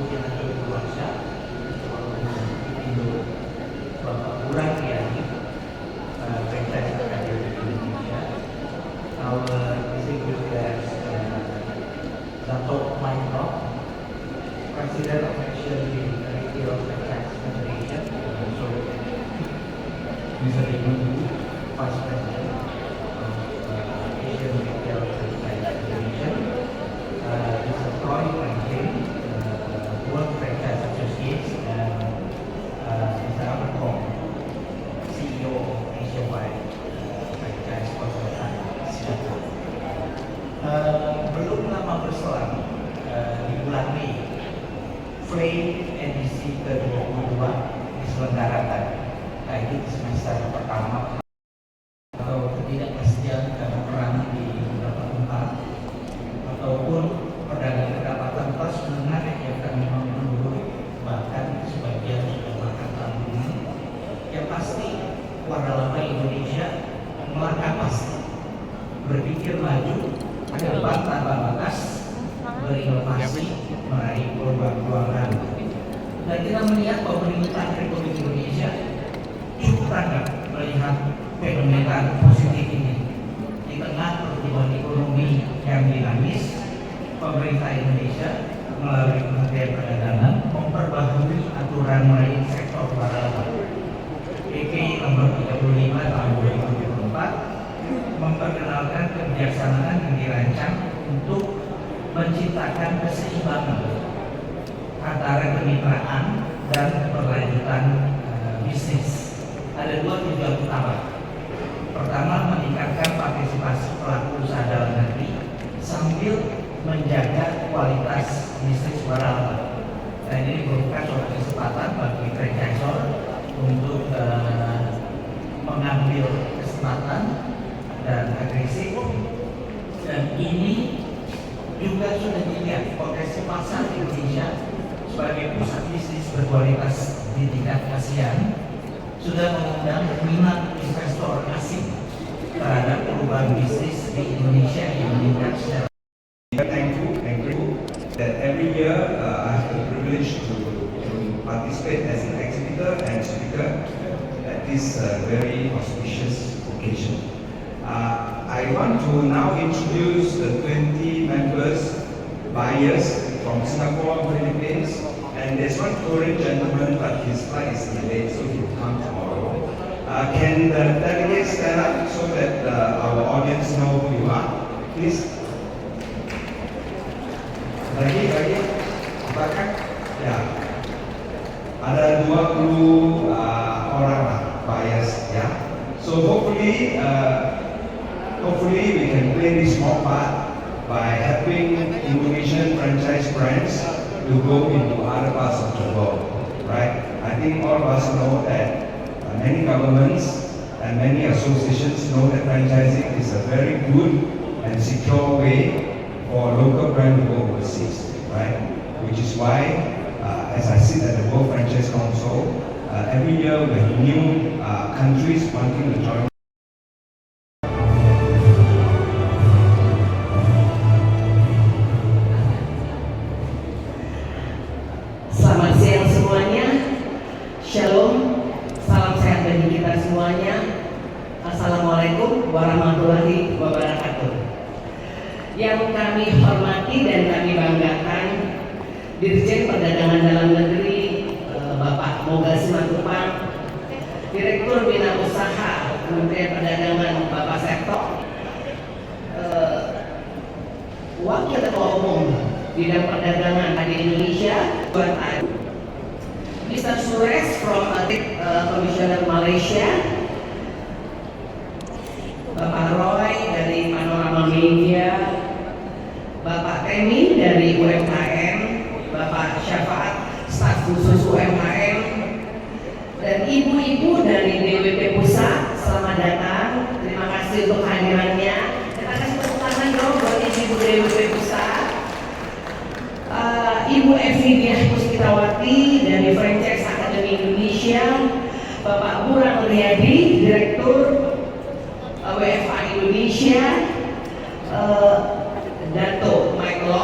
Kemudian ada Indonesia, Indo, Bapak Burhan Yani, franchise ada di Indonesia. Our distinguished guest, Dato' Maitro, President of Asian Retail Franchise Federation, also Mr. Ibu, Vice President of Asian Retail Franchise Federation, Mr. Troy Franklin, World Franchise Association, and Mr. Albert Kong, CEO of Asian-wide Franchise Consultant. Belum lama berselang di bulan Mei, Flame edisi ke-22 diselenggarakan, yaitu di semester pertama atau ketidakpastian karena perang di beberapa tempat ataupun pedagang pendapatan kelas menengah yang kami menurun, bahkan sebagian sudah makan tanggungan. Yang pasti warga lama Indonesia melangkah pasti, berpikir maju ke depan tanpa batas, berinovasi, meraih peluang-peluang baru. Dan kita melihat pemerintah Republik Indonesia cukup tanggap melihat fenomena positif ini. Di tengah pertumbuhan ekonomi yang dinamis, pemerintah Indonesia melalui Kementerian Perdagangan memperbaharui aturan mengenai sektor waralaba PP nomor 35 tahun 2024 memperkenalkan kebijaksanaan yang dirancang untuk menciptakan keseimbangan antara kemitraan dan keberlanjutan bisnis. Ada dua tujuan utama. Pertama, meningkatkan partisipasi pelaku usaha dalam negeri sambil menjaga kualitas bisnis waralaba. Dan ini merupakan suatu kesempatan bagi franchisor untuk mengambil kesempatan dan agresif, dan ini juga sudah dilihat potensi pasar Indonesia sebagai pusat bisnis berkualitas di tingkat ASEAN sudah mengundang minat investor asing terhadap perubahan bisnis di Indonesia yang meningkat secara thankful that every year I have the privilege to participate as an exhibitor and speaker at this very auspicious occasion. I want to now introduce the 20 members, buyers from Singapore, Philippines, and there's one Korean gentleman, but his flight is delayed, so he will come tomorrow. Can the delegates stand up so that our audience know who you are, please? Lagi, belakang, ya. Ada 20 orang lah, buyers, ya. So hopefully we can play this small part by helping Indonesian franchise brands to go into other parts of the world, right? I think all of us know that many governments and many associations know that franchising is a very good and secure way for local brand to go overseas, right? Which is why, as I sit at the World Franchise Council, every year we have new countries wanting to join. Selamat siang semuanya, Shalom, salam sehat bagi kita semuanya. Assalamualaikum warahmatullahi wabarakatuh. Yang kami hormati dan kami banggakan Dirjen Perdagangan Dalam Negeri Bapak Moga Simatupang, Direktur Bina Usaha Kementerian Perdagangan Bapak Seto, Wakil Ketua Umum Bidang Perdagangan di Indonesia, Mr. Suresh from Commissioner Malaysia, Bapak Roy dari Panorama Media, Bapak Temi dari UMKM, Bapak Syafaat staf khusus UMKM, dan ibu-ibu dari DWP Pusat. Selamat datang, terima kasih untuk hadirannya. Kita kasih tepuk tangan dong buat ibu DWP Pusat. Ibu Evidia Puspitawati dari Franchise Academy Indonesia, Bapak Burhan Riyadi, Direktur WFA Indonesia, Dato' Maitro,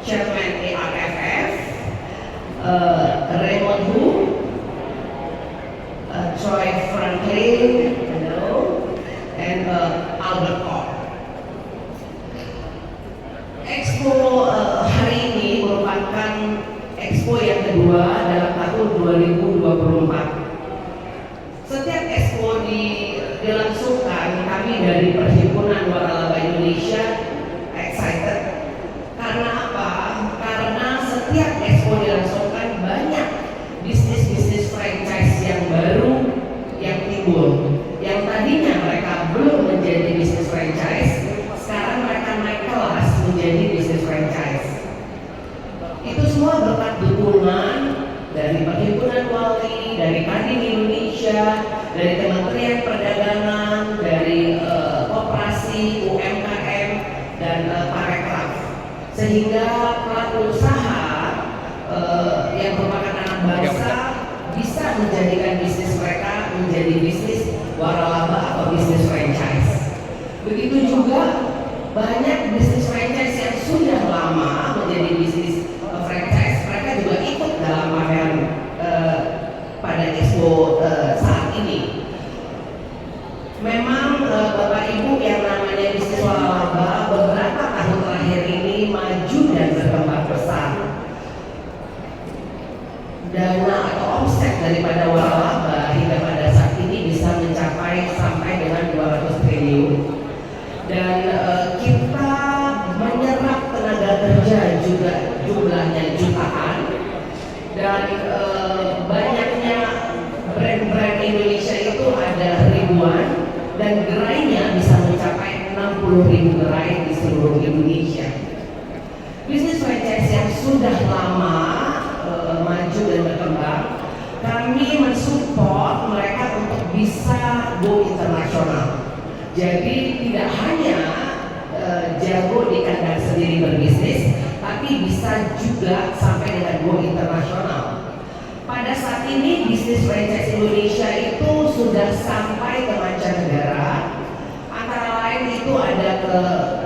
Chairman ARFF, Raymond Hu, Troy Franklin, and Albert Koch. Expo hari ini merupakan expo yang kedua dalam tahun 2024. Setiap expo dilangsungkan, kami dari Perhimpunan Waralaba Indonesia excited. Karena apa? Karena setiap expo dilangsungkan banyak bisnis-bisnis franchise yang baru yang timbul. Yang tadinya mereka belum menjadi bisnis franchise, sekarang mereka naik kelas menjadi bisnis franchise. Itu semua berkat dukungan dari Perhimpunan Wali, dari Kadin Indonesia, dari Kementerian Perdagangan, dari Koperasi, UMKM, dan Parekraf. Sehingga pelaku usaha yang merupakan anak bangsa bisa menjadikan bisnis mereka menjadi bisnis waralaba atau bisnis franchise. Begitu juga banyak bisnis franchise yang sudah lama menjadi bisnis franchise, mereka juga ikut dalam pameran pada expo saat ini. Memang Bapak Ibu yang namanya bisnis waralaba beberapa tahun terakhir ini maju dan berkembang pesat. Dana atau omset daripada waralaba hingga pada saat ini bisa mencapai sampai dengan 200 triliun. Dan kita menyerap tenaga kerja juga jumlahnya jutaan, dan banyaknya brand-brand Indonesia itu ada ribuan, dan gerainya bisa mencapai 60.000 gerai di seluruh Indonesia. Bisnis franchise yang sudah lama maju dan berkembang, kami mensupport mereka untuk bisa go internasional. Jadi tidak hanya jago di kandang sendiri berbisnis, tapi bisa juga sampai dengan go internasional. Pada saat ini bisnis franchise Indonesia itu sudah sampai ke mancanegara. Antara lain itu ada ke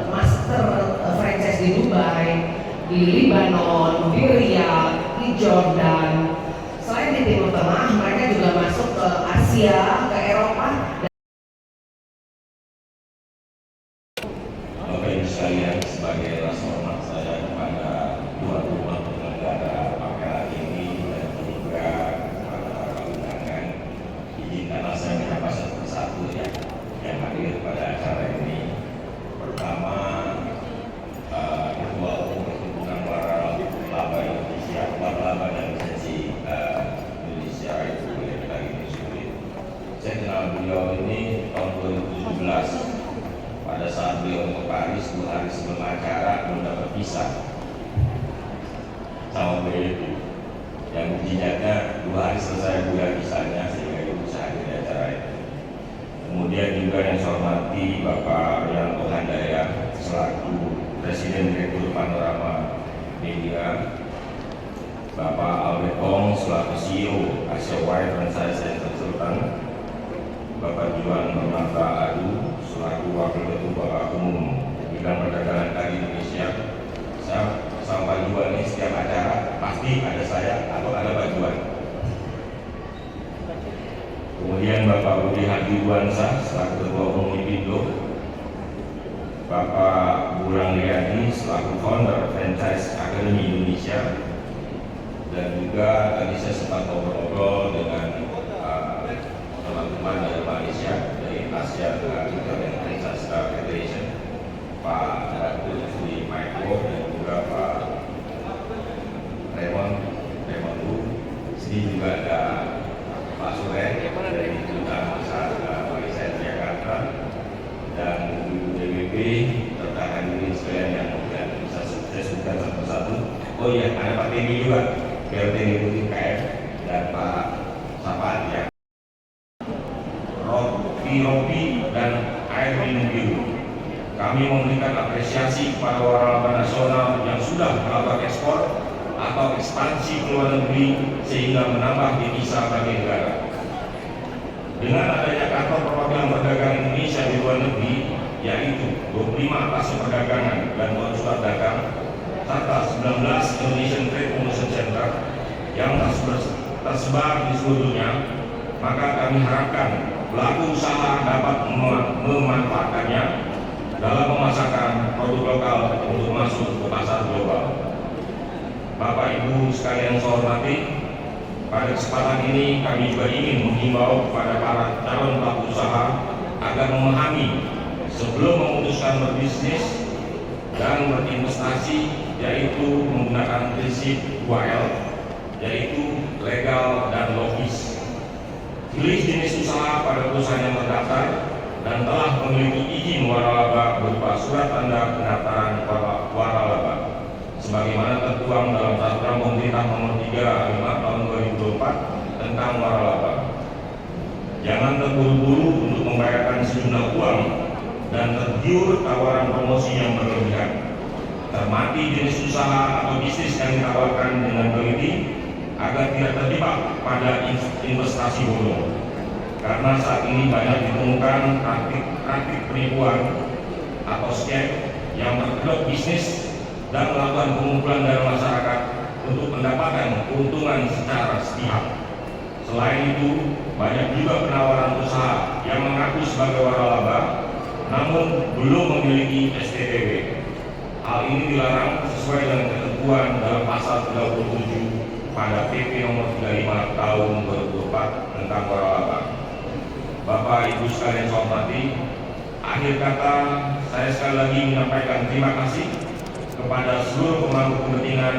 master franchise di Dubai, di Lebanon, di Riyadh, di Jordan. Selain di Timur Tengah, mereka juga masuk ke Asia, ke Eropa. Bapak Ibu sekalian, sebagai rasa hormat saya kepada tuan rumah penyelenggara pameran ini dan juga para undangan, izinkanlah saya menyapa satu persatu yang hadir pada acara ini. Pertama, Ketua Umum Perhimpunan Waralaba Indonesia, Waralaba dan Lisensi Indonesia itu lagi sulit. Saya kenal beliau ini tahun 2017. Pada saat beliau ke Paris 2 hari sebelum acara belum dapat visa sama beliau. Yang mujizatnya 2 hari selesai bulan visanya sehingga ibu bisa hadir di acara itu. Kemudian juga yang saya hormati Bapak Rianto Handaya selaku Presiden Direktur Panorama Media, Bapak Albert Koch selaku CEO Asia Wide Franchise Consultant, Bapak Juan Bernata Adu selaku Wakil Ketua Umum Bidang Perdagangan Kadin Indonesia. Saya sama Pak Juan ini setiap acara pasti ada saya atau ada Pak Juan. Kemudian Bapak Budi Hadiwansa selaku Ketua Umum Ipindo, Bapak Burang Liadi selaku Founder Franchise Academy Indonesia, dan juga tadi saya sempat ngobrol dengan teman-teman dari Malaysia, dari Asia Franchise Federation, Pak Dr. Michael dan juga Pak Raymond Hu. Sini juga ada Pak Suren dari Kedutaan Besar Malaysia di Jakarta, dan DWP serta hadirin sekalian yang bisa saya sebutkan satu persatu. Oh iya, ada Pak Temi juga, BLT Deputi KM, dan Pak Sapan ya. Robi dan air minum biru. Kami memberikan apresiasi kepada waralaba nasional yang sudah melakukan ekspor atau ekspansi ke luar negeri sehingga menambah devisa bagi negara. Dengan adanya kantor perwakilan perdagangan Indonesia di luar negeri, yaitu 25 atas perdagangan dan konsulat dagang, serta 19 Indonesian Trade Promotion Center, yang tersebar di seluruh dunia, maka kami harapkan pelaku usaha dapat memanfaatkannya dalam memasarkan produk lokal untuk masuk ke pasar global. Bapak Ibu sekalian saya hormati, pada kesempatan ini kami juga ingin menghimbau kepada para calon pelaku usaha agar memahami sebelum memutuskan berbisnis dan berinvestasi, yaitu menggunakan prinsip 2L, yaitu legal dan logis. Pilih jenis usaha pada perusahaan yang terdaftar dan telah memiliki izin waralaba berupa surat tanda pendaftaran waralaba, sebagaimana tertuang dalam Peraturan Pemerintah Nomor 35 Tahun 2024 tentang waralaba. Jangan terburu-buru untuk membayarkan sejumlah uang dan tergiur tawaran promosi yang berlebihan. Cermati jenis usaha atau bisnis yang ditawarkan dengan teliti agar tidak terjebak pada investasi bodong. Karena saat ini banyak ditemukan praktik penipuan atau scam yang berkedok bisnis dan melakukan pengumpulan dana masyarakat untuk mendapatkan keuntungan secara sepihak. Selain itu, banyak juga penawaran usaha yang mengaku sebagai waralaba namun belum memiliki STTW. Hal ini dilarang sesuai dengan ketentuan dalam pasal 37 pada PP nomor 35 tahun 2024 tentang waralaba. Bapak Ibu sekalian saya hormati, akhir kata saya sekali lagi menyampaikan terima kasih kepada seluruh pemangku kepentingan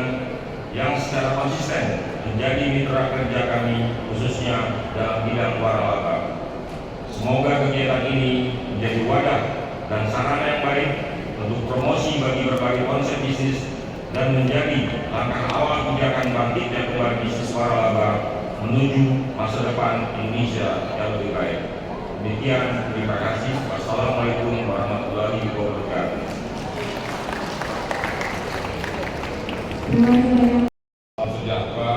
yang secara konsisten menjadi mitra kerja kami khususnya dalam bidang waralaba. Semoga kegiatan ini menjadi wadah dan sarana yang baik untuk promosi bagi berbagai konsep bisnis dan menjadi langkah awal pijakan bangkitnya kembali bisnis waralaba menuju masa depan Indonesia yang lebih baik. Demikian, terima kasih. Wassalamualaikum warahmatullahi wabarakatuh. Salam sejahtera,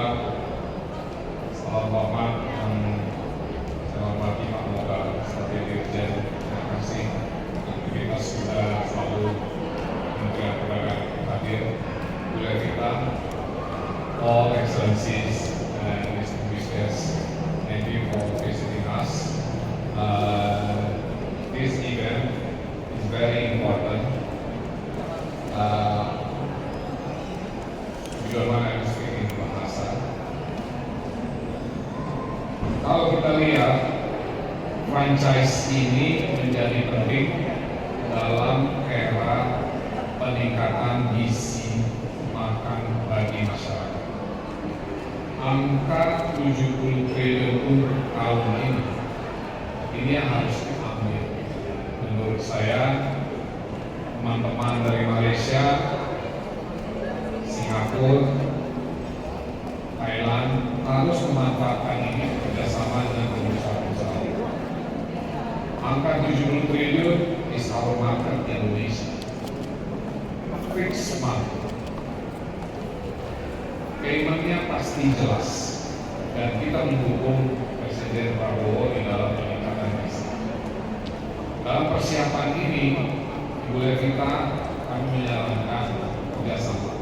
salam hormat yang saya hormati Pak Moga sebagai Dirjen. Terima kasih aktivitas sudah selalu Kementerian Perdagangan hadir. Boleh kita all excellencies and distinguished guests, thank you for visiting us. This event is very important. Bagaimana speaking bahasa? Kalau kita lihat franchise ini menjadi penting dalam era peningkatan gizi makan bagi masyarakat. Angka 70 triliun tahun ini yang harus diambil. Menurut saya, teman-teman dari Malaysia, Singapura, Thailand harus memanfaatkan ini kerjasama dengan pengusaha-pengusaha. Angka 70 triliun is our market Indonesia. Fixed market. Paymentnya pasti jelas dan kita mendukung Presiden Prabowo di dalam peningkatan gizi. Dalam persiapan ini, boleh kita kami menyarankan kerjasama,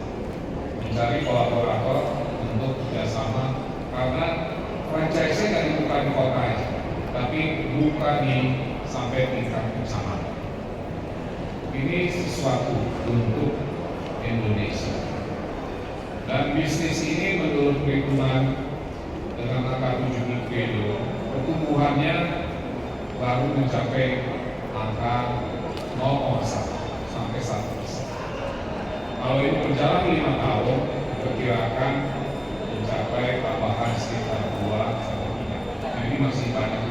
mencari kolaborator untuk kerjasama, karena franchise nggak dibuka di kota aja, tapi buka di sampai tingkat kecamatan. Ini sesuatu untuk Indonesia. Dan bisnis ini menurut perhitungan dengan angka 70 triliun, pertumbuhannya baru mencapai angka 0,1 sampai 1%. Kalau ini berjalan 5 tahun, diperkirakan mencapai tambahan sekitar 2 sampai 3. Jadi masih banyak